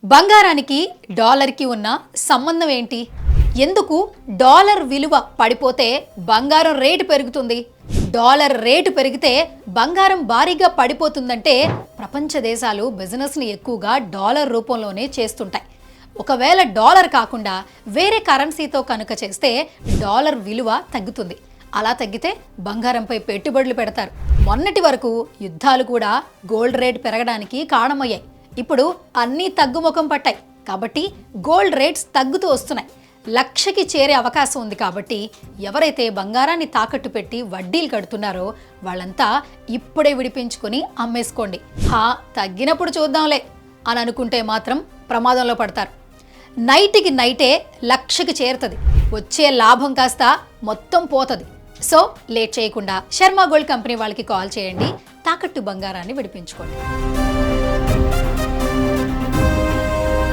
బంగారానికి డాలర్కి ఉన్న సంబంధం ఏంటి? ఎందుకు డాలర్ విలువ పడిపోతే బంగారం రేటు పెరుగుతుంది? డాలర్ రేటు పెరిగితే బంగారం భారీగా పడిపోతుందంటే ప్రపంచ దేశాలు బిజినెస్ని ఎక్కువగా డాలర్ రూపంలోనే చేస్తుంటాయి. ఒకవేళ డాలర్ కాకుండా వేరే కరెన్సీతో కనుక చేస్తే డాలర్ విలువ తగ్గుతుంది. అలా తగ్గితే బంగారంపై పెట్టుబడులు పెడతారు. మొన్నటి వరకు యుద్ధాలు కూడా గోల్డ్ రేట్ పెరగడానికి కారణమయ్యాయి. ఇప్పుడు అన్నీ తగ్గుముఖం పట్టాయి కాబట్టి గోల్డ్ రేట్స్ తగ్గుతూ వస్తున్నాయి. లక్షకి చేరే అవకాశం ఉంది కాబట్టి ఎవరైతే బంగారాన్ని తాకట్టు పెట్టి వడ్డీలు కడుతున్నారో వాళ్ళంతా ఇప్పుడే విడిపించుకొని అమ్మేసుకోండి. తగ్గినప్పుడు చూద్దాంలే అని అనుకుంటే మాత్రం ప్రమాదంలో పడతారు. నైట్కి నైటే లక్షకి చేరుతుంది. వచ్చే లాభం కాస్త మొత్తం పోతుంది. సో లేట్ చేయకుండా శర్మ గోల్డ్ కంపెనీ వాళ్ళకి కాల్ చేయండి. తాకట్టు బంగారాన్ని విడిపించుకోండి.